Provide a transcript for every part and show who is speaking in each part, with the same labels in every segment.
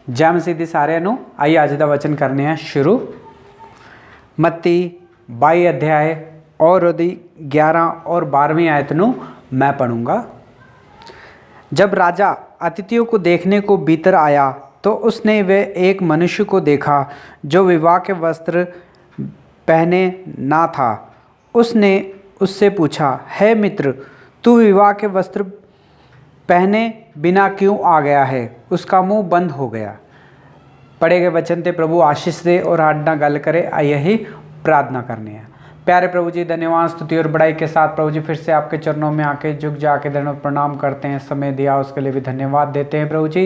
Speaker 1: जय मसीह दी सारिਆਂ ਨੂੰ। आइए अज का वचन करने हैं शुरू। मत्ती 22 अध्याय और 11 और 12वीं आयत ਨੂੰ मैं पढ़ूंगा। जब राजा अतिथियों को देखने को भीतर आया तो उसने वह एक मनुष्य को देखा जो विवाह के वस्त्र पहने ना था। उसने उससे पूछा, है मित्र, तू विवाह के वस्त्र पहने बिना क्यों आ गया है? उसका मुंह बंद हो गया। पढ़े गए वचन ते प्रभु आशीष दे और आज ना गल करे। आइए ही प्रार्थना करनी है। प्यारे प्रभु जी, धन्यवाद स्तुति और बड़ाई के साथ प्रभु जी फिर से आपके चरणों में आके झुक जाके दंडवत प्रणाम करते हैं। समय दिया उसके लिए भी धन्यवाद देते हैं। प्रभु जी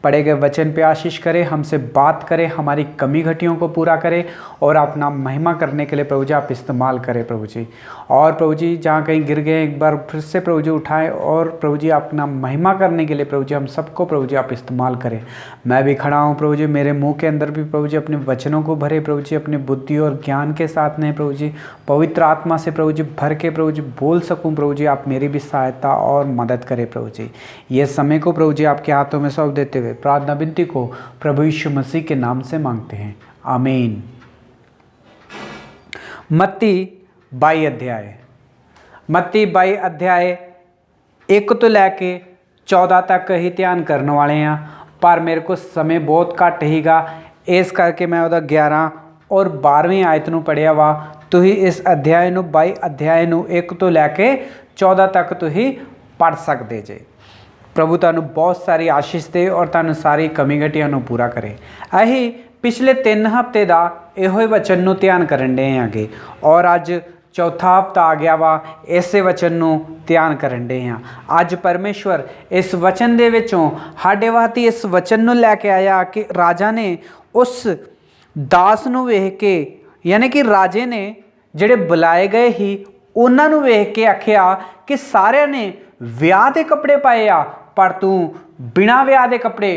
Speaker 1: पढ़े गए वचन पे आशीष करें, हमसे बात करें, हमारी कमी घटियों को पूरा करें और अपना महिमा करने के लिए प्रभु जी आप इस्तेमाल करें प्रभु जी। और प्रभु जी जहाँ कहीं गिर गए एक बार फिर से प्रभु जी उठाएं और प्रभु जी अपना महिमा करने के लिए प्रभु जी हम सबको प्रभु जी आप इस्तेमाल करें। मैं भी खड़ा हूँ प्रभु जी, मेरे मुंह के अंदर भी प्रभु जी अपने वचनों को भरे प्रभु जी, अपनी बुद्धि और ज्ञान के साथ नहीं प्रभु जी, पवित्र आत्मा से प्रभु जी भर के प्रभु जी बोल सकूं प्रभु जी। आप मेरी भी सहायता और मदद करें प्रभु जी। ये समय को प्रभु जी आपके हाथों में सौंप देते हुए प्रार्थना विनती को प्रभु यीशु मसीह के नाम से मांगते हैं, आमीन। मत्ती 22 अध्याय 1 तो लैके 14 तक ही ध्यान करने वाले हैं, पर मेरे को समय बहुत घट हीगा, इस करके मैं वह 11 और 12वीं आयत नूं पढ़िया वा। तुही इस अध्याय नूं 22 अध्याय नूं 1 तो लैके 14 तक तुही पढ़ सकते जे। प्रभु तुहानूं बहुत सारी आशीष दे और तुहानूं सारी कमी घटियां नूं पूरा करे। अही पिछले 3 हफ्ते का इहो वचन नूं ध्यान करन डे आगे और अज चौथा हफ्ता आ गया वा, इसे वचन नूं ध्यान करन डे हाँ। अज परमेश्वर इस वचन दे विचों साडे वास्ते इस वचन नूं लैके आया कि राजा ने उस दास नूं वेख के, यानी कि राजे ने ਜਿਹੜੇ बुलाए गए ही उन्हां नूं वेख के आखिया कि सारिਆਂ ने ਵਿਆਹ ਦੇ ਕੱਪੜੇ ਪਾਏ ਆ, पर तू बिना ਵਿਆਹ ਦੇ ਕੱਪੜੇ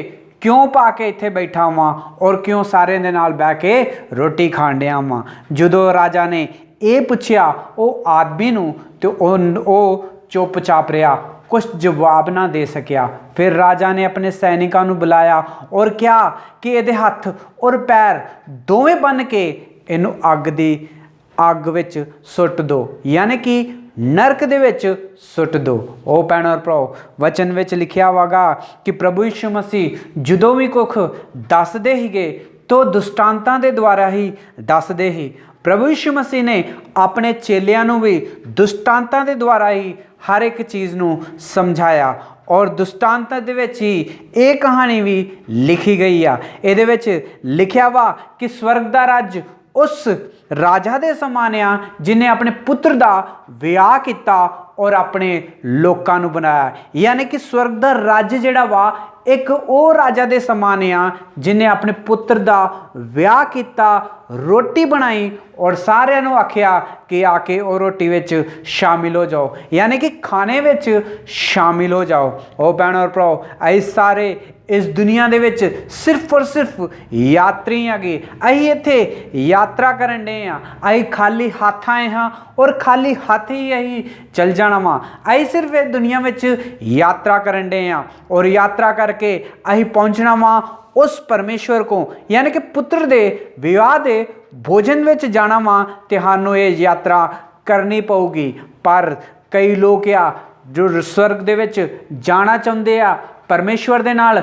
Speaker 1: क्यों पा के इत्थे बैठा वां और क्यों सारे दे नाल बैठ के रोटी खाण डिया वां। जदों राजा ने ये पुछया वो आदमी नूं ते ओ चुपचाप रहा, कुछ जवाब ना दे सकिया। फिर राजा ने अपने सैनिकों नूं बुलाया और कहा कि इहदे हत्थ और पैर दोवें बन के इनू अग विच सुट दो, यानी कि नरक दे विच सुट दो। ओ भैणों और भराओ, वचन विच लिखिया होगा कि प्रभु यीशु मसीह जदों भी कुछ दसदे हीगे तो दुष्टांतां दे द्वारा ही दसदे ही। प्रभु यीशु मसीह ने अपने चेलियां नूं भी दुष्टांतां दे द्वारा ही हर एक चीज़ नूं समझाया और दुष्टांतां दे विच ही ये कहानी भी लिखी गई आ। इहदे विच लिखिया वा कि स्वर्ग दा राज उस राजा दे समान आ जिन्हें अपने पुत्र दा विआह किया और अपने लोकां नूं बनाया। यानी कि स्वर्ग दा राज जिहड़ा वा एक वो राजा दे समान आ जिन्हें अपने पुत्र दा विआह किया, रोटी बनाई और सारिਆਂ नूं आखिया कि आके वो रोटी विच शामिल हो जाओ, यानी कि खाने विच शामिल हो जाओ। ओ भैणों और भराओ, असीं सारे इस दुनिया दे विच सिर्फ और सिर्फ यात्री हैगे। असीं इत्थे यात्रा करन डे आ, असीं खाली हत्थ आए हाँ और खाली हत्थ ही असीं चल जाना वा। असीं सिर्फ इस दुनिया विच यात्रा करन डे आ और यात्रा करके असीं पहुँचना वा उस परमेश्वर को, यानी कि पुत्र दे विवाह दे भोजन विच जाना वा। ते सानूं ये यात्रा करनी पऊगी। पर कई लोग आ जो स्वर्ग दे विच जाना चाहुंदे आ, परमेश्वर दे नाल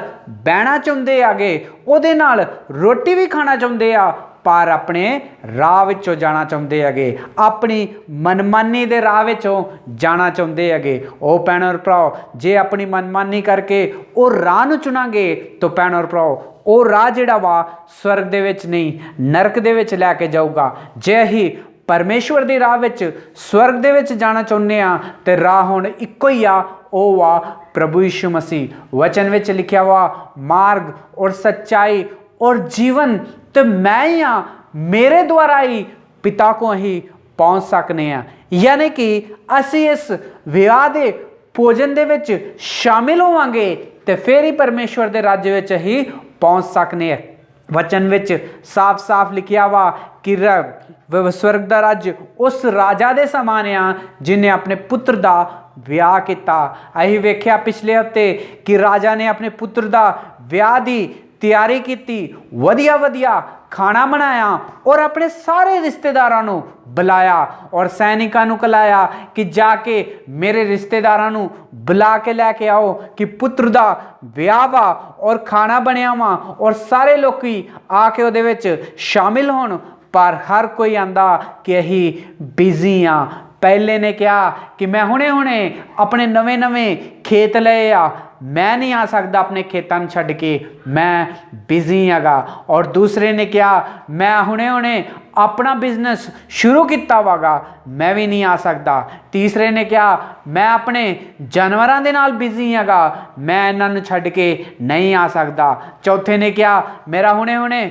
Speaker 1: बहना चाहुंदे आगे, उहदे नाल रोटी भी खाना चाहुंदे आ, पर अपने राह विचों जाना चाहुंदे आगे, अपनी मनमानी दे राह विचों जाना चाहुंदे आगे। ओ भैणों और भराओ, जे अपनी मनमानी करके वो राह नूं चुनांगे तो भैणों और भराओ वो राह जिहड़ा वा स्वर्ग दे विच नहीं नरक दे विच लैके जाऊगा। जे ही परमेश्वर दी राह विच स्वर्ग दे विच जाना चाहुंदे आ ते राह हुण इक्को ही आ, ओ वा प्रभु यीशु मसीह। वचन विच लिखिया वा मार्ग और सच्चाई और जीवन तो मैं ही हाँ, मेरे द्वारा ही पिता को ही पहुँच सकने हैं। यानी कि असी इस विआह दे भोजन दे विच शामिल होवांगे ते फिर ही परमेश्वर दे राज्य विच ही पहुँच सकने हैं। वचन विच साफ साफ लिखिया वा कि स्वर्ग दा राज्य उस राजा दे समान आ जिन्हें अपने पुत्र दा ਵਿਆਹ ਕੀਤਾ। ਅਸੀਂ ਵੇਖਿਆ ਪਿਛਲੇ ਹਫਤੇ ਕਿ ਰਾਜਾ ਨੇ ਆਪਣੇ ਪੁੱਤਰ ਦਾ ਵਿਆਹ ਦੀ ਤਿਆਰੀ ਕੀਤੀ, ਵਧੀਆ ਵਧੀਆ ਖਾਣਾ ਬਣਾਇਆ और अपने सारे रिश्तेदारां नूं बुलाया और सैनिकां नूं कलाया कि जाके मेरे रिश्तेदारां नूं बुला के लैके आओ कि पुत्र दा विआह वा और खाना बनिया वा और सारे लोकी आके उहदे विच शामिल होण। पर हर कोई आंदा कि अहीं बिजी हाँ। पहले ने कहा कि मैं हुणे हुणे अपने नवे नवे खेत लए आ, मैं नहीं आ सकता अपने खेतों छड्ड के, मैं बिजी हैगा। और दूसरे ने कहा मैं हुणे हुणे अपना बिजनेस शुरू किया वागा, मैं भी नहीं आ सकता। तीसरे ने कहा मैं अपने जानवरों के नाल बिजी हैगा, मैं इन्हां नूं छड्ड के नहीं आ सकता। चौथे ने कहा मेरा हुणे हुणे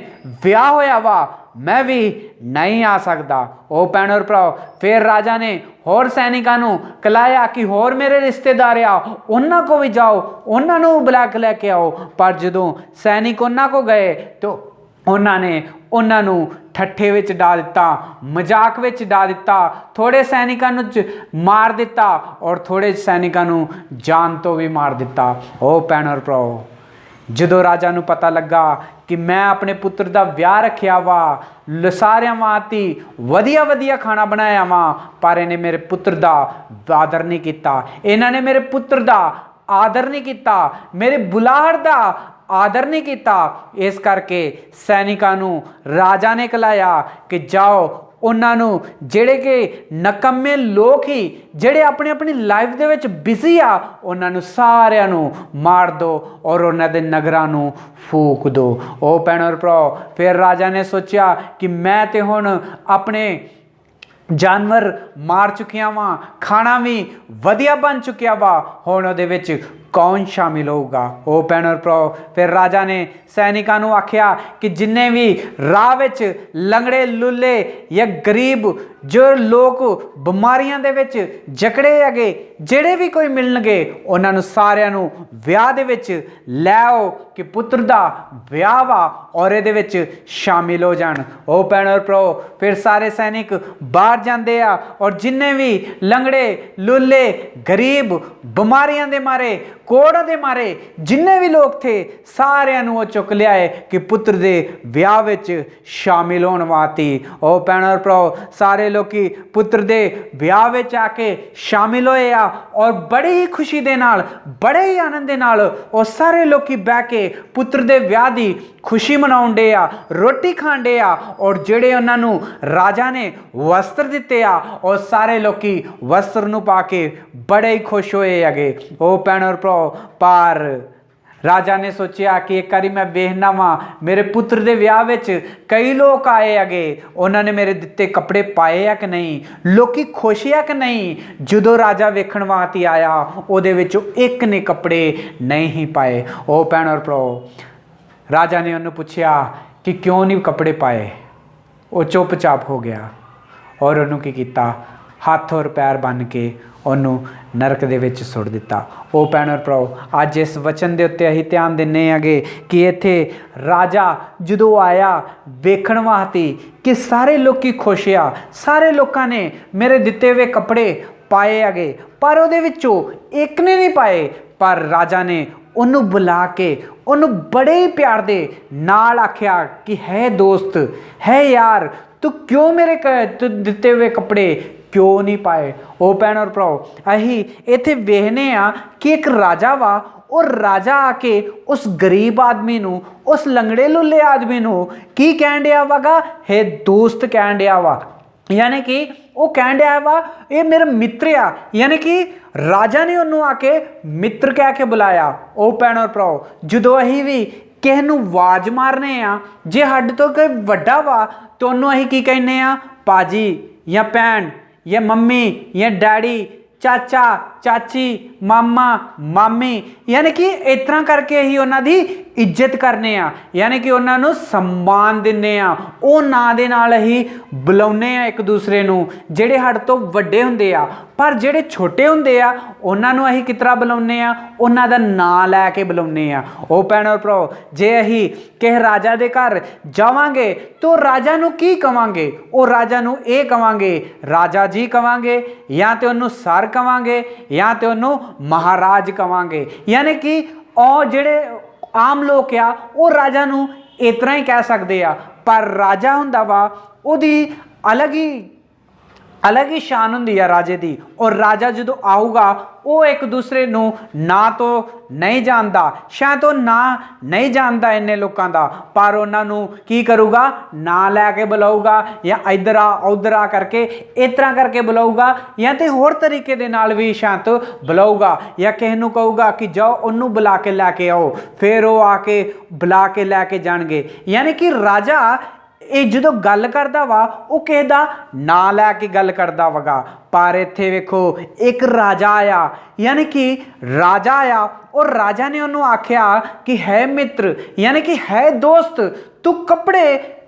Speaker 1: विआह होया वा, मैं भी नहीं आ सकता। ओ भैणों और भराओ, फिर राजा ने होर सैनिकां नूं कलाया कि होर मेरे रिश्तेदार आ, उन्हां को भी जाओ, उन्हां नूं बुला के लैके आओ। पर जदों सैनिक उन्हां को गए तो उन्होंने उन्होंने ठट्ठे विच डा दिता, मजाक विच डा दिता, थोड़े सैनिकां नूं मार दिता और थोड़े सैनिकां नूं जान तो भी मार दिता। ओ भैणों और भराओ, जदों राजा नूं पता लगा कि मैं अपने पुत्र दा विआह रखिया वा, सारियां वास्ते वधिया वधिया खाना बनाया वा, पर इन्हें मेरे पुत्र दा आदर नहीं किया, इन्हां ने मेरे पुत्र दा आदर नहीं किया, मेरे बुलाहट दा आदर नहीं किया। इस करके सैनिकां नूं राजा ने कलाया कि जाओ उन्होंने जेड़े के नकम्मे लोग ही जेड़े अपनी अपनी लाइफ दे विच बिजी आ, उन्होंने सारिਆਂ ਨੂੰ मार दो और उन्होंने दे नगरां ਨੂੰ फूक दो। ओ भैणों और भराओ, फिर राजा ने सोचा कि मैं ते हुण अपने जानवर मार चुकिया वा, खाना भी वधिया बन चुकिया वा, हुण उहदे विच कौन शामिल होगा। ओ भैणों और भराओ, फिर राजा ने सैनिकां नूं आख्या कि जिन्ने भी राह विच लंगड़े लुल्ले या गरीब जो लोग बीमारियां दे विच जकड़े हैगे, जेड़े भी कोई मिलणगे, उन्हां नूं सारिਆਂ नूं विआह दे विच लै आओ कि पुत्र दा विआह वा और इहदे विच शामिल हो जाण। ओ भैणों और भराओ, फिर सारे सैनिक बाहर जांदे आ और जिन्ने भी लंगड़े लुल्ले गरीब बीमारियां दे मारे कोड़ दे मारे जिन्ने भी लोग थे, सारिਆਂ ਨੂੰ ਉਹ चुक लियाए कि पुत्र दे विआह विच शामिल होने वास्ते। ओ भैणों और भराओ, सारे लोकी पुत्र दे विआह विच आके शामिल होए आ और बड़ी ही खुशी दे नाल, बड़े ही आनंद दे नाल ਉਹ सारे लोकी बह के पुत्र दे विआह दी खुशी मनाउण डे आ, रोटी खाण डे आ और ਜਿਹੜੇ ਉਹਨਾਂ ਨੂੰ राजा ने वस्त्र दिते आ, और सारे लोकी वस्त्र ਨੂੰ पा के बड़े ही खुश होए हैगे। ओ भैणों और भराओ, पर राजा ने सोचा कि एक बारी मैं वेखना वा मेरे पुत्र दे विआह विच कई लोग आए हैगे, उन्होंने मेरे दिते कपड़े पाए है कि नहीं, लोकी खुश है कि नहीं। जदों राजा वेखण वास्ते आया, उहदे विचों एक ने कपड़े नहीं पाए। ओ भैणों और भराओ, राजा ने उन्होंने पूछा कि क्यों नहीं कपड़े पाए। वो चुपचाप हो गया और उन्होंने की किया, हाथ और पैर बन के उन्होंने नरक दे विच सुट दिता। ओ भैणों और भराओ, अज इस वचन दे उत्ते असीं ध्यान दिंदे हैगे कि इत्थे राजा जदों आया वेखण वास्ते कि सारे लोकी खुश आ, सारे लोकां ने मेरे दिते हुए कपड़े पाए हैगे, पर उहदे विचों एक ने नहीं पाए। पर राजा ने उन्होंने बुला के उन्होंने बड़े ही प्यार दे नाल आख्या कि है दोस्त, है यार, तू क्यों मेरे दिते हुए कपड़े क्यों नहीं पाए। ओ भैणों और भराओ, अही इत्थे वेखने आ कि एक राजा वा, और राजा आके उस गरीब आदमी नूं, उस लंगड़े लुल्ले आदमी नूं की कहण दिया वागा, है दोस्त कहण दिया वा, यानी कि वो कहण दिया वा ये मेरा मित्र आ, यानी कि राजा ने उन्होंने आके मित्र कह के बुलाया। ओ भैणों और भराओ, जदों अही भी किसी नूं आवाज मारने आ, जे हड्ड तो कोई वड्डा वा तो उन्होंने अही की कहने आ, पाजी या भैन या मम्मी या डैडी, चाचा चाची, मामा मामी, यानी कि इस तरह करके ही उन्होंने इज्जत करने आ, यानी कि उन्होंने सम्मान दिने आ, वो नां दे नाल ही बुलाउने आ एक दूसरे नूं, जेड़े हड तो वड्डे हुंदे आ। पर जेड़े छोटे हुंदे आ उन्होंने असीं किस तरह बुलाउने आ, उन्हां दा नां लैके बुलाउने आ। ओ भैणों और भराओ, जे असीं किस राजा दे घर जावांगे तो राजा नूं की कवांगे, ओ राजा नूं ये कवांगे राजा जी कवांगे, या तो उन्होंने सर कवांगे, या तो उन्होंने महाराज कवांगे, यानी कि ओ जेड़े ਆਮ ਲੋਕ ਆ ਉਹ ਰਾਜਾ ਨੂੰ ਇਸ ਤਰ੍ਹਾਂ ਹੀ ਕਹਿ ਸਕਦੇ ਆ, ਪਰ ਰਾਜਾ ਹੁੰਦਾ ਵਾ ਉਹਦੀ अलग ही शान होंगी है राजे की। और राजा जो आऊगा वो एक दूसरे नू ना तो नहीं जानता, शायद वो ना नहीं जानता इन्ने लोगों का, पर उन्होंने की करूगा ना लैके बुलाऊगा या इधर आ उधर आ करके इस तरह करके बुलाऊगा, या तो होर तरीके दे नाल भी शायद बुलाऊगा, या किसी नू कहूगा कि जाओ उन्होंने बुला के लैके आओ, फिर वो आके बुला के लैके जाएंगे। यानी कि राजा ये जो गल करता वा वो किसी का ना लैके गल करता वगा। पर इत्थे वेखो एक राजा आया, यानी कि राजा आया और राजा ने उन्होंने आख्या कि है मित्र यानी कि है दोस्त, तू कपड़े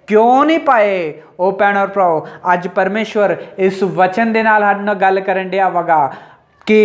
Speaker 1: क्यों नहीं पाए। ओ भैन और भराओ, अज परमेश्वर इस वचन दे नाल साडे नाल गल करन दिया वगा कि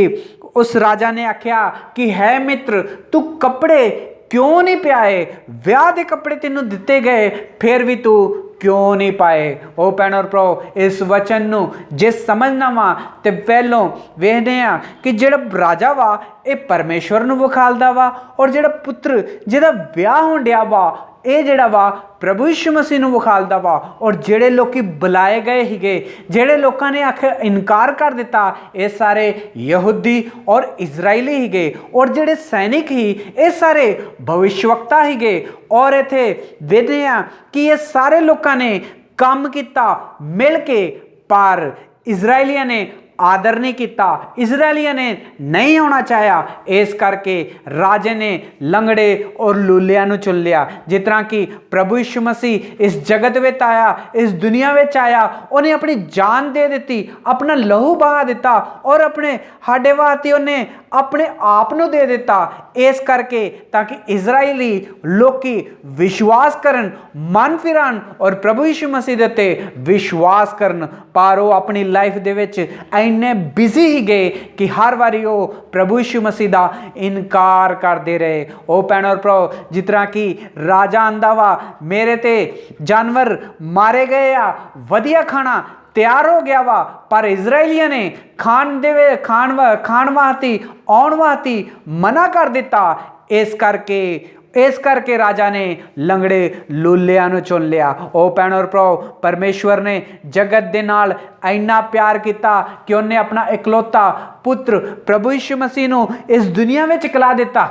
Speaker 1: उस राजा ने आख्या कि है मित्र तू कपड़े क्यों नहीं पाए, विआह के कपड़े तेनू दिते गए फिर भी तू क्यों नहीं पाए। ओ भैन और भराओ, इस वचन नू जे समझना वा तो पहलों वेखदे आ कि जिहड़ा राजा वा ये परमेश्वर नू विखालदा वा, और जिहड़ा पुत्र जिहदा विआह होण दिया वा ये जिहड़ा वा प्रभु यीशु मसीह नू विखालदा वा। और जिहड़े लोकी बुलाए गए हिगे, जिहड़े लोकां ने आखिर इनकार कर दिता, ये सारे यहूदी और इजराइली हिगे, और जिहड़े सैनिक ही ये सारे भविष्यवक्ता हिगे। और इत्थे वेखदे आ कि ये सारे लोकां ने काम किया मिल के, पर इजराइलियां ने आदर नहीं किया, इजराइलियों ने नहीं होना चाहा, इस करके राजे ने लंगड़े और लूलिया नू चुन लिया। जिस तरह कि प्रभु यीशु मसीह इस जगत में आया, इस दुनिया में आया, उन्हें अपनी जान दे दी, अपना लहू बहा दिता, और अपने हाडे वास्ते उन्हें अपने आप नू दे दिता, इस करके ताकि इजराइली लोकी विश्वास करन, मन फिरन और प्रभु यीशु मसीह दे उत्ते विश्वास करन। पर वो अपनी लाइफ दे विच इन्ने बिजी ही गए कि हर बारी वो प्रभु यीशु मसीह का इनकार करते रहे। ओ भैन और भराओ, जिस तरह कि राजा आंदा वा मेरे ते जानवर मारे गए आ, वधिया खाना तैयार हो गया वा, पर इजराइलियों ने खाण वास्ते आउण वास्ते मना कर दिता। इस करके राजा ने लंगड़े लूलिया नू चुन लिया। ओ भैन और भराओ, परमेश्वर ने जगत दे नाल इन्ना प्यार किया कि उन्हें अपना इकलौता पुत्र प्रभु यीशु मसीह नू इस दुनिया में खिला दिता,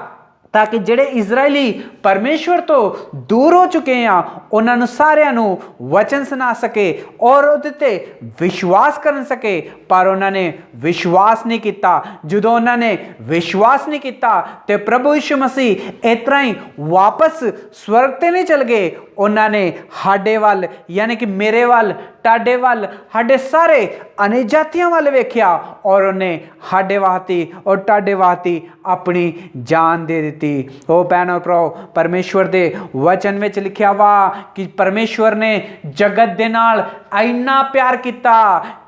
Speaker 1: ताकि जिहड़े इजराइली परमेश्वर तो दूर हो चुके हैं उन्होंने सारियां नू वचन सुना सके और उहदे ते विश्वास कर सके। पर उन्होंने विश्वास नहीं किया। जो उन्होंने विश्वास नहीं किया तो प्रभु यीशु मसीह इस तरह ही वापस स्वर्ग ते नहीं चल गए, उन्होंने हाडे वाल यानी कि मेरे वाल, टाडे वाल, हाडे सारे अने जातियां वाल वेख्या, और उन्हें हाडे वास्ते और टाडे वास्ते अपनी जान दे दी। ओ भैन और भराओ, परमेश्वर दे वचन में लिखा वा कि परमेश्वर ने जगत दे नाल इन्ना प्यार किया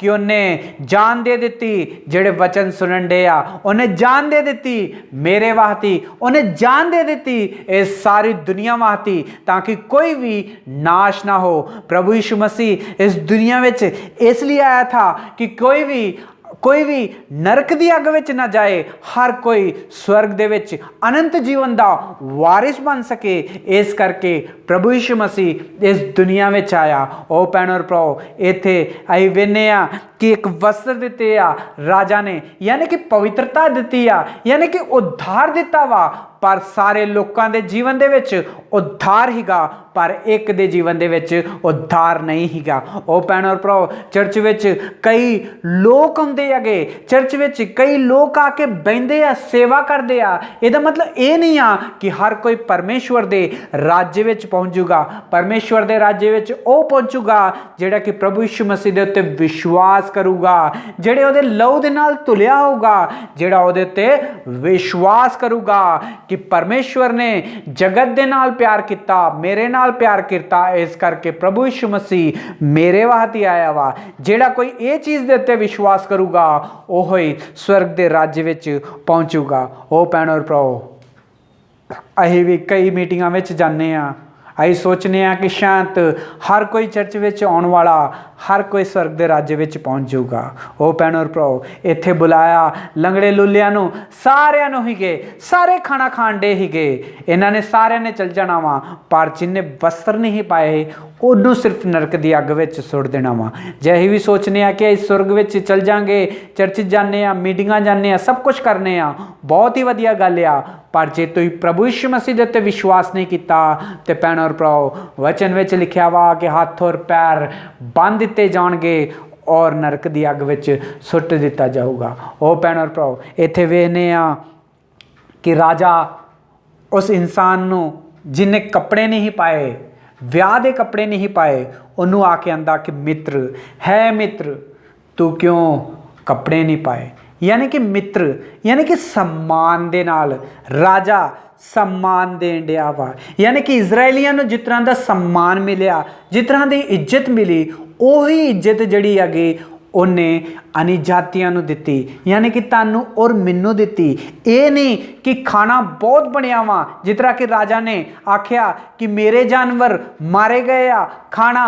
Speaker 1: कि उन्हें जान दे दी। जेड़े वचन सुनन दे आ उन्हें जान दे दी, मेरे वास्ते उन्हें जान दे दी, इस सारी दुनिया वास्ते, ताकि कोई भी नाश ना हो। प्रभु यीशु मसीह इस दुनिया में इसलिए आया था कि कोई भी नरक दी अग विच ना जाए, हर कोई स्वर्ग दे विच अनंत जीवन दा वारिस बन सके। इस करके प्रभु यीशु मसीह इस दुनिया में आया। ओ भैन और भराओ, इत्थे असीं वेखने आ कि एक वस्त्र दिते आ राजा ने, यानी कि पवित्रता दिती आ, यानी कि उद्धार दिता वा। पर सारे लोगों के जीवन दे विच उद्धार हीगा, पर एक दे जीवन दे विच उद्धार नहीं हीगा। ओ भैन और भराओ, चर्च विच कई लोग आउंदे आगे, चर्च विच कई लोग आके बहिंदे आ, सेवा करदे आ। इहदा मतलब ये नहीं आ कि हर कोई परमेश्वर दे राज्य विच पहुंचूगा। परमेश्वर दे राज्य विच ओ पहुंचूगा जिहड़ा कि प्रभु यीशु मसीह दे उत्ते विश्वास करूगा, जिहड़े ओहदे लहू दे नाल धुलिया होगा, जिहड़ा ओहदे उत्ते विश्वास करूगा कि परमेश्वर ने जगत दे नाल प्यार किया, मेरे नाल प्यार किया, इस करके प्रभु यीशु मसीह मेरे वास्ते आया वा। जिहड़ा कोई ये चीज़ दे उत्ते विश्वास करूगा ओह ही स्वर्ग दे राज्य विच पहुंचूगा। ओ भैन और भराओ, असीं भी कई मीटिंगां विच जाने आ, असीं सोचने आ कि शायद हर कोई चर्च विच आउण वाला ਹਰ ਕੋਈ ਸਵਰਗ ਦੇ ਰਾਜ ਵਿੱਚ ਪਹੁੰਚ ਜਾਊਗਾ। ਉਹ ਭੈਣੋ ਔਰ ਭਰਾਓ, ਇੱਥੇ ਬੁਲਾਇਆ ਲੰਗੜੇ ਲੁੱਲਿਆਂ ਨੂੰ, ਸਾਰਿਆਂ ਨੂੰ ਹੀ ਗਏ, ਸਾਰੇ ਖਾਣਾ ਖਾਣ ਡੇ ਹੀ ਗਏ। ਇਹਨਾਂ ਨੇ ਸਾਰਿਆਂ ਨੇ ਚਲ ਜਾਣਾ ਵਾ, ਪਰ ਜਿਹਨੇ ਵਸਤਰ ਨਹੀਂ ਪਾਏ ਉਹਨੂੰ ਸਿਰਫ ਨਰਕ ਦੀ ਅੱਗ ਵਿੱਚ ਸੁੱਟ ਦੇਣਾ ਵਾ। ਜੇ ਅਸੀਂ ਵੀ ਸੋਚਨੇ ਆ ਕਿ ਇਸ ਸੁਰਗ ਵਿੱਚ ਚਲ ਜਾਂਗੇ, ਚਰਚ ਜਾਂਦੇ ਆ, ਮੀਟਿੰਗਾਂ ਜਾਂਦੇ ਆ, ਸਭ ਕੁਝ ਕਰਨੇ ਆ, ਬਹੁਤ ਹੀ ਵਧੀਆ ਗੱਲ ਆ, ਪਰ ਜੇ ਤੁਸੀਂ ਪ੍ਰਭੂ ਯਿਸੂ ਮਸੀਹ ਦੇ ਉੱਤੇ ਵਿਸ਼ਵਾਸ ਨਹੀਂ ਕੀਤਾ ਤੇ ਭੈਣੋ ਔਰ ਭਰਾਓ, ਵਚਨ ਵਿੱਚ ਲਿਖਿਆ ਵਾ ਕਿ ਹੱਥ ਔਰ ਪੈਰ ਬੰਨ੍ਹ ਦਿੱਤੇ ਜਾਣਗੇ ਔਰ ਨਰਕ ਦੀ ਅੱਗ ਵਿੱਚ ਸੁੱਟ ਦਿੱਤਾ ਜਾਊਗਾ। ਉਹ ਭੈਣੋ ਔਰ ਭਰਾਓ, ਇੱਥੇ ਵੇਖਦੇ ਆ ਕਿ ਰਾਜਾ ਉਸ ਇਨਸਾਨ ਨੂੰ ਜਿਹਨੇ ਕੱਪੜੇ ਨਹੀਂ ਪਾਏ, ਵਿਆਹ ਦੇ ਕੱਪੜੇ ਨਹੀਂ ਪਾਏ, ਉਹਨੂੰ ਆ ਕੇ ਆਂਦਾ ਕਿ ਮਿੱਤਰ ਹੈ, ਮਿੱਤਰ ਤੂੰ ਕਿਉਂ ਕੱਪੜੇ ਨਹੀਂ ਪਾਏ। यानी कि मित्र, यानी कि सम्मान दे नाल राजा सम्मान देन दिया वा। यानी कि इजरायलियां नूं जिस तरह का सम्मान मिलिया, जिस तरह की इज्जत मिली, उही इज्जत जिहड़ी हैगी उन्हें अनिजातियां नूं दित्ती, यानी कि तानू और मैनू दित्ती। ये नहीं कि खाना बहुत बनिया वा, जिस तरह कि राजा ने आख्या कि मेरे जानवर मारे गए आ, खाना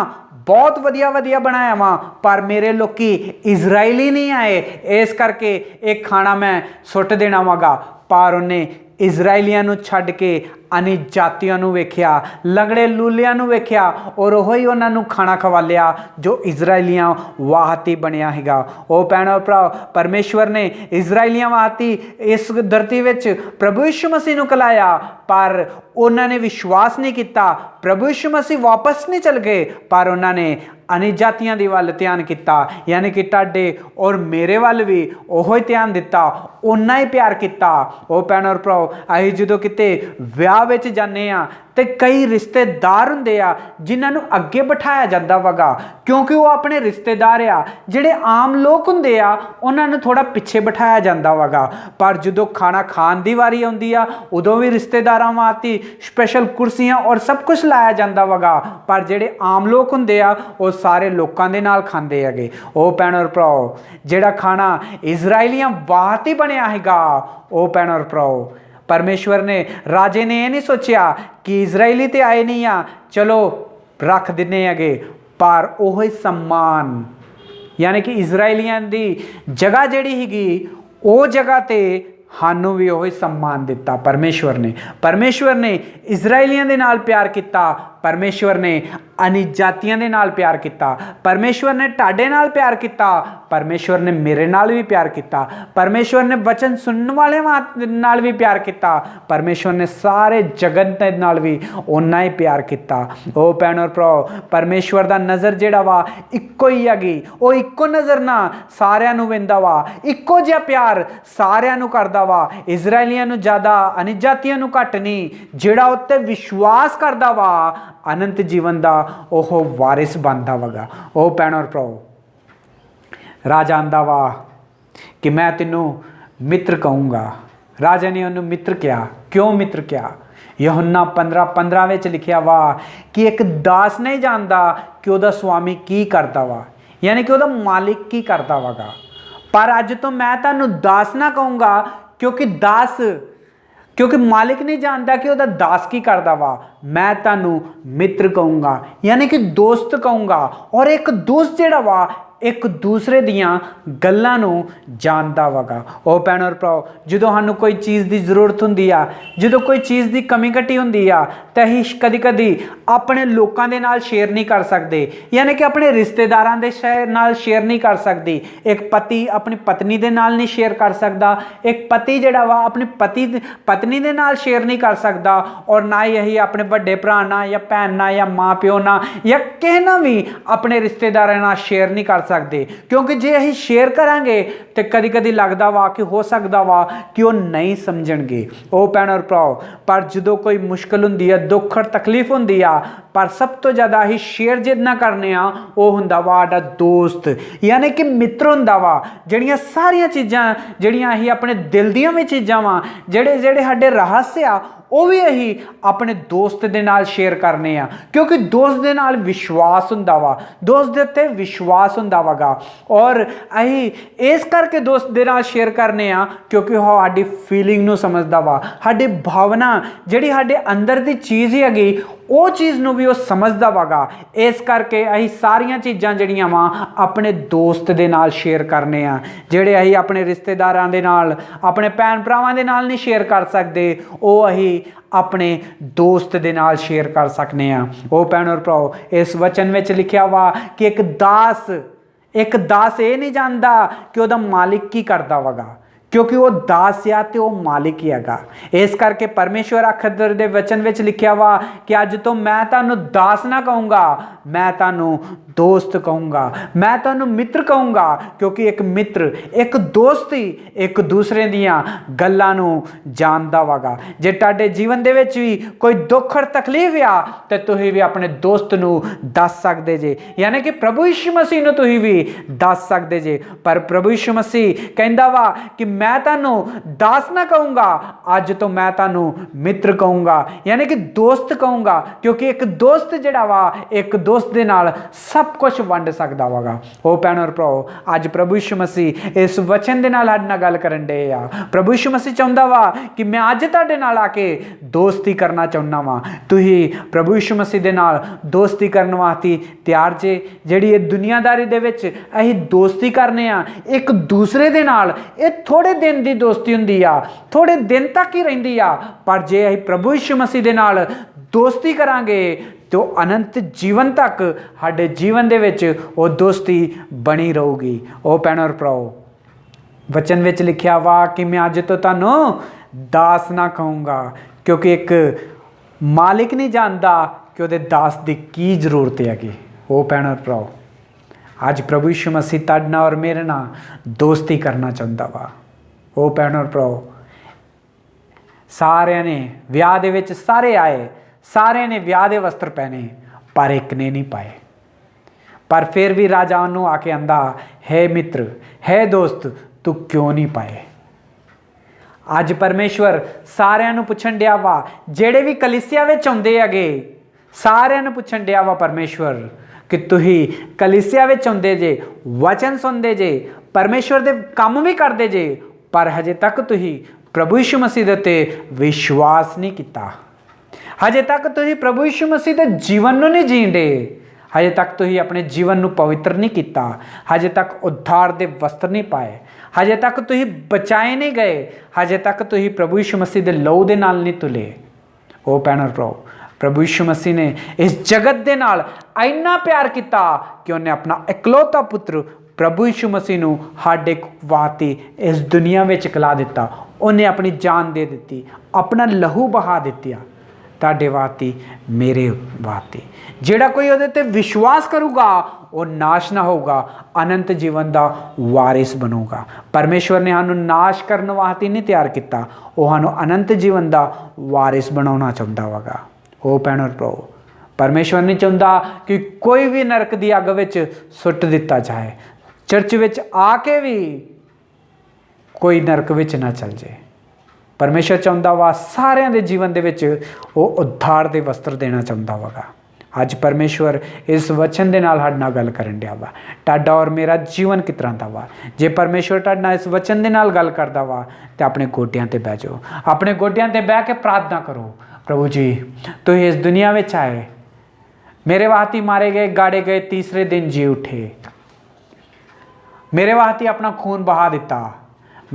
Speaker 1: बहुत वधिया वधिया बनाया वा, पर मेरे लोकी इजरायली नहीं आए, इस करके एक खाना मैं सुट देना वागा। पर उन्हें इजरायलियां नूं छड्ड के अनिजातियां नूं वेख्या, लंगड़े लूलियां नूं वेख्या और ओही उन्हां नूं खाना खवा लिया जो इजरायलियां वाहती बनिया हैगा। ओ भैणो भराओ, परमेश्वर ने इजरायलियां वाहती इस धरती विच प्रभु यीशु मसीह नूं कलाया, पर उन्होंने विश्वास नहीं किया। प्रभु यीशु मसीह वापस नहीं चल गए, पर उन्होंने अनिजातियां दी वल ध्यान किया, यानी कि टाडे और मेरे वल भी ओहो ध्यान दिता, उन्ना ही प्यार किया। ओ भैणो और भराओ, असीं जदों किते विआह विच जाने आ ते कई रिश्तेदार हुंदे आ जिन्हां नूं अगे बिठाया जांदा वगा, क्योंकि वो अपने रिश्तेदार आ। जिहड़े आम लोग हुंदे आ उन्हां नूं थोड़ा पिछे बिठाया जांदा वगा, पर जदों खाना खाण दी वारी आउंदी आ उदों भी रिश्तेदारां वास्ते स्पैशल कुर्सियां और सब कुछ लाया जांदा वगा। पर जिहड़े आम लोग हुंदे आ वो सारे लोकां दे नाल खांदे हैगे। ओ भैणो और भराओ, जिहड़ा खाना इजरायलियां वास्ते बनिया हैगा, ओ भैणो और भराओ, परमेश्वर ने राजे ने यह नहीं सोचा कि इजरायली तो आए नहीं आ, चलो रख दिने हैगे, पर वही सम्मान, यानी कि इजरायलियां दी जगह जिहड़ी हैगी वो जगह ते सानू भी वही सम्मान दिता परमेश्वर ने इजरायलियां दे नाल प्यार किया, परमेश्वर ने अनिजातियां दे नाल प्यार किया, परमेश्वर ने टाडे नाल प्यार किया, परमेश्वर ने मेरे नाल भी प्यार किया, परमेश्वर ने वचन सुनने वाले नाल भी प्यार किया, परमेश्वर ने सारे जगत दे नाल भी उन्ना ही प्यार किया। ओ भैणो और भराओ, परमेश्वर दा नज़र जिहड़ा वा इक्को ही हैगी, वो इक्को नज़र ना सारियां नूं वेंदा वा, इक्को जिहा प्यार सारियां नूं करदा वा, इजरायलियां नूं ज़्यादा अनिजातियां नूं घट नहीं। जिहड़ा उत्ते विश्वास करदा वा अनंत जीवन दा ओह वारिस बनदा वगा। ओ भैणो और भराओ, राजा आंदा वा कि मैं तेनू मित्र कहूँगा। राजा ने उन्होंने मित्र किया। क्यों मित्र किया? यूहन्ना 15:15 में लिखिया वा कि एक दास नहीं जानता कि वह स्वामी की करता वा, यानी कि वह मालिक की करता वगा। पर अज तो मैं तुहानू दास ना कहूँगा, क्योंकि मालिक नहीं जानता कि वह दास की करता वा। मैं तुहानू मित्र कहूँगा, यानी कि दोस्त कहूँगा। और एक दोस्त जिहड़ा वा एक दूसरे दियां गल्लां नूं जानदा वगा। ओ भैणो और भराओ, जदों सानूं कोई चीज़ की जरूरत हुंदी आ, जदों कोई चीज़ की कमी घटी हुंदी आ, ते असीं कदी कदी अपने लोकां दे नाल शेयर नहीं कर सकते, यानी कि अपने रिश्तेदारां दे नाल शेयर नहीं कर सकदी। एक पति अपनी पत्नी दे नाल नहीं शेयर कर सकदा, एक पति जिहड़ा वा अपनी पत्नी दे नाल शेयर नहीं कर सकदा, और ना ही असीं अपने वड्डे भरा नाल या भैन नाल या माँ प्यो नाल या किसे नाल भी अपने रिश्तेदारां नाल शेयर नहीं कर सकते। क्योंकि जे असीं शेयर करांगे तो कदी कदी लगदा वा कि हो सकदा वा कि वो नहीं समझणगे। ओ भैणो और भराओ, पर जदों कोई मुश्किल हुंदी है, दुख और तकलीफ हुंदी आ, पर सब तो ज़्यादा असीं शेयर जिन्ना करने आ वो हुंदा वा साडा दोस्त, यानी कि मित्र हुंदा वा। जिहड़ियां सारियां चीज़ां जिहड़ियां असीं अपने दिल दियां भी चीज़ां वा, जिहड़े साडे रहस्य आ, वो भी असीं अपने दोस्त दे नाल शेयर करने आ, क्योंकि दोस्त दे नाल विश्वास हुंदा वा, दोस्त दे उत्ते विश्वास हुंदा वगा। और असीं इस करके दोस्त दे नाल शेयर करने आ क्योंकि वो साडी फीलिंग नूं समझदा वा, साडी भावना जिहड़ी साडे अंदर दी चीज़ हैगी ਉਹ ਚੀਜ਼ ਨੂੰ ਵੀ ਉਹ ਸਮਝਦਾ ਵਾਗਾ। ਇਸ ਕਰਕੇ ਅਸੀਂ ਸਾਰੀਆਂ ਚੀਜ਼ਾਂ ਜਿਹੜੀਆਂ ਵਾ ਆਪਣੇ ਦੋਸਤ ਦੇ ਨਾਲ ਸ਼ੇਅਰ ਕਰਨੇ ਆ, ਜਿਹੜੇ ਅਸੀਂ ਆਪਣੇ ਰਿਸ਼ਤੇਦਾਰਾਂ ਦੇ ਨਾਲ, ਆਪਣੇ ਭੈਣ ਭਰਾਵਾਂ ਦੇ ਨਾਲ ਨਹੀਂ ਸ਼ੇਅਰ ਕਰ ਸਕਦੇ, ਉਹ ਅਸੀਂ ਆਪਣੇ ਦੋਸਤ ਦੇ ਨਾਲ ਸ਼ੇਅਰ ਕਰ ਸਕਨੇ ਆ। ਉਹ ਭੈਣ ਔਰ ਭਰਾਓ, ਇਸ ਵਚਨ ਵਿੱਚ ਲਿਖਿਆ ਵਾ ਕਿ ਇੱਕ ਦਾਸ ਇਹ ਨਹੀਂ ਜਾਣਦਾ ਕਿ ਉਹਦਾ ਮਾਲਿਕ ਕੀ ਕਰਦਾ ਵਗਾ, क्योंकि वो दास आ तो वो मालिक ही हैगा। इस करके परमेश्वर अखर दे वचन विच लिखिया वा कि अज तो मैं तुहानू दास ना कहूँगा, मैं तुहानू दोस्त कहूँगा, मैं तुहानू मित्र कहूँगा, क्योंकि एक मित्र एक दोस्त ही एक दूसरे दियां गल्लां नू जानदा वागा। जे तुहाडे जीवन दे विच भी कोई दुख और तकलीफ आ ते तुसीं भी अपने दोस्त नू दस सकदे जे, यानी कि प्रभु यीशु मसीह नू तुसीं भी दस सकदे जे। पर प्रभु यीशु मसीह कहंदा वा कि मैं तुहानू दास ना कहूँगा, अज तो मैं तुहानू मित्र कहूँगा, यानी कि दोस्त कहूँगा, क्योंकि एक दोस्त जिहड़ा वा एक दोस्त दे नाल सब कुछ वंड सकदा वागा। ओ भैण और भराओ, अज प्रभु यीशु मसीह इस वचन दे नाल साडे नाल गल करन डे आ। प्रभु यीशु मसीह चाहुंदा वा कि मैं अज तुहाडे नाल आके दोस्ती करना चाहुंदा वा। तुसीं प्रभु यीशु मसीह दे नाल दोस्ती करन वास्ते तैयार जे? जिहड़ी इह दुनियादारी दे विच असीं दोस्ती करने आ एक दूसरे दे नाल, इह थोड़े दिन दी दोस्ती हुंदी आ, थोड़े दिन तक ही रहिंदी आ। पर जे असीं प्रभु यीशु मसीह दे नाल दोस्ती करांगे तो अनंत जीवन तक साडे जीवन दे विच वो दोस्ती बनी रहूगी। ओ भैण और भराओ, वचन विच लिखिया वा कि मैं अज तो तुहानू दास ना कहूँगा, क्योंकि एक मालिक नहीं जानदा कि उहदे दास दी की जरूरत हैगी। ओ भैण और भराओ, अज प्रभु यीशु मसीह तुहाडे नाल और मेरे नाल दोस्ती करना चाहुंदा वा। ओ भैण और भराओ, सारिਆਂ ने ਵਿਆਹ ਦੇ ਵਿੱਚ ਸਾਰੇ ਆਏ, सारे ने ਵਿਆਹ ਦੇ वस्त्र पहने, पर एक ने नहीं पाए। पर फिर भी राजा ਉਹਨੂੰ आके आंदा, है मित्र, है दोस्त, तू क्यों नहीं पाए? ਅੱਜ परमेश्वर ਸਾਰਿਆਂ ਨੂੰ ਪੁੱਛਣ ਡਿਆ ਵਾ, ਜਿਹੜੇ ਵੀ ਕਲੀਸਿਆ ਵਿੱਚ ਆਉਂਦੇ ਹੈਗੇ ਸਾਰਿਆਂ ਨੂੰ ਪੁੱਛਣ ਡਿਆ ਵਾ परमेश्वर कि तुही कलीसिया विच आउंदे जे, वचन सुनते जे, परमेश्वर दे काम भी करते जे, पर हजे तक तुही प्रभु यीशु मसीह दे उत्ते विश्वास नहीं किता। हजे तक तुही प्रभु यीशु मसीह दे जीवन नूं नहीं जींदे, हजे तक तुही अपने जीवन नूं पवित्र नहीं किता, हजे तक उद्धार दे वस्त्र नहीं पाए, हजे तक तुही बचाए नहीं गए, हजे तक तुही प्रभु यीशु मसीह दे लहू दे नाल नहीं तुले। ओ भैण और भराओ, प्रभु यीशु मसीह ने इस जगत दे नाल इन्ना प्यार किया कि उन्हें अपना इकलौता पुत्र प्रभु यीशु मसीह नूं साडे वास्ते इस दुनिया में कला दिता। उन्हें अपनी जान दे दी, अपना लहू बहा दिता तुहाडे वास्ते, मेरे वास्ते। जिहड़ा कोई उहदे ते विश्वास करूगा वो नाश ना होगा, अनंत जीवन का वारिस बनूगा। परमेश्वर ने सानू नाश करने वास्ते नहीं तैयार किया, वो सानू अनंत जीवन का वारिस बनाना चाहुंदा वागा। ओ भैण और भराओ, परमेश्वर नहीं चाहुंदा कि कोई भी नरक की अग विच सुट दिता जाए, चर्च विच आके भी कोई नरक विच ना चल जाए। परमेश्वर चाहुंदा वा सारिਆਂ ਦੇ जीवन दे विच वो उद्धार दे वस्त्र देना चाहुंदा वागा। अज परमेश्वर इस वचन दे नाल साडे नाल गल करन दिया वा, तुहाडा और मेरा जीवन किस तरह दा वा। जे परमेश्वर तुहाडे नाल इस वचन दे नाल गल करदा वा ते अपने गोडियां ते बह जाओ, अपने गोडियां ते बह के प्रार्थना करो, प्रभु जी तुसीं इस दुनिया में आए, मेरे वास्ते मारे गए, गाड़े गए, तीसरे दिन जी उठे, मेरे वास्ते अपना खून बहा दिता।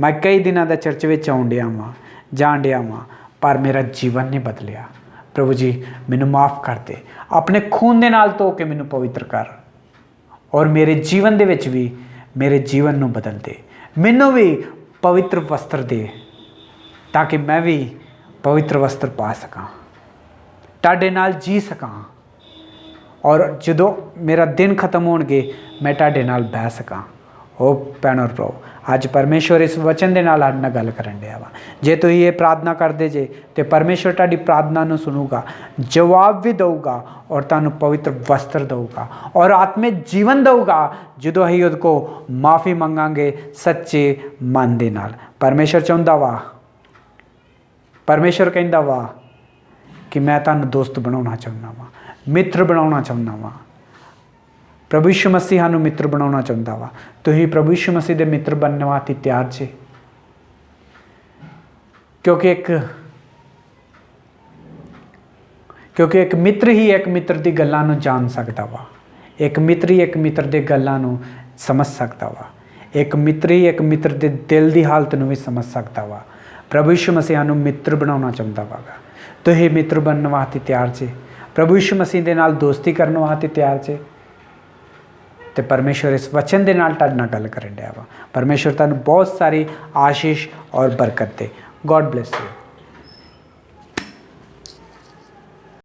Speaker 1: मैं कई दिनों का चर्च में आउण डिया वां, जाण डिया वां, पर मेरा जीवन नहीं बदलिया। प्रभु जी मैनू माफ़ कर दे, अपने खून दे नाल धो के मैनू पवित्र कर, और मेरे जीवन दे विच भी मेरे जीवन नू बदल दे, मैनू भी पवित्र वस्त्र दे, ताकि मैं भी पवित्र वस्त्र पा सकां, तुहाडे नाल जी सकां, और जदों मेरा दिन खत्म होणगे मैं तुहाडे नाल बह सकां। ओ भैण और भराओ, अज परमेश्वर इस वचन दे नाल साडे नाल गल करन दिया वा। जे तुसीं ये प्रार्थना करदे जे तो परमेश्वर तुहाडी प्रार्थना नूं सुनूगा, जवाब भी देऊगा, और तुहानूं पवित्र वस्त्र देऊगा, और आत्मिक जीवन देऊगा, जदों असीं उहदे को माफ़ी मंगांगे सच्चे मन दे नाल। परमेश्वर चाहुंदा वा, परमेश्वर कहंदा वा कि मैं तुहानूं दोस्त बनाउणा चाहुंदा वा, मित्र बनाउणा चाहुंदा वा। प्रभु यीशु मसीह सानूं मित्र बनाउणा चाहुंदा वा। तुसीं प्रभु यीशु मसीह दे मित्र बनने वास्ते तैयार जे? क्योंकि एक ਕਿਉਂਕਿ ਇੱਕ ਮਿੱਤਰ ਹੀ ਇੱਕ ਮਿੱਤਰ ਦੀ ਗੱਲਾਂ ਨੂੰ ਜਾਣ ਸਕਦਾ ਵਾ। ਇੱਕ ਮਿੱਤਰ ਹੀ ਇੱਕ ਮਿੱਤਰ ਦੇ ਗੱਲਾਂ ਨੂੰ ਸਮਝ ਸਕਦਾ ਵਾ। ਇੱਕ ਮਿੱਤਰ ਹੀ ਇੱਕ ਮਿੱਤਰ ਦੇ ਦਿਲ ਦੀ ਹਾਲਤ ਨੂੰ ਵੀ ਸਮਝ ਸਕਦਾ ਵਾ। ਪ੍ਰਭੂ ਯਿਸੂ ਮਸੀਹ ਨੂੰ ਮਿੱਤਰ ਬਣਾਉਣਾ ਚਾਹੁੰਦਾ ਵਾਗਾ। ਤੁਸੀਂ ਮਿੱਤਰ ਬਣਨ ਵਾਸਤੇ ਤਿਆਰ ਜੇ? ਪ੍ਰਭੂ ਯਿਸੂ ਮਸੀਹ ਦੇ ਨਾਲ ਦੋਸਤੀ ਕਰਨ ਵਾਸਤੇ ਤਿਆਰ ਜੇ? ਤੇ ਪਰਮੇਸ਼ਵਰ ਇਸ ਵਚਨ ਦੇ ਨਾਲ ਤੁਹਾਡੇ ਨਾਲ ਗੱਲ ਕਰਨ ਡਿਆ ਵਾ। ਪਰਮੇਸ਼ਵਰ ਤੁਹਾਨੂੰ ਬਹੁਤ ਸਾਰੀ ਆਸ਼ੀਸ਼ ਔਰ ਬਰਕਤ ਦੇ। God bless you.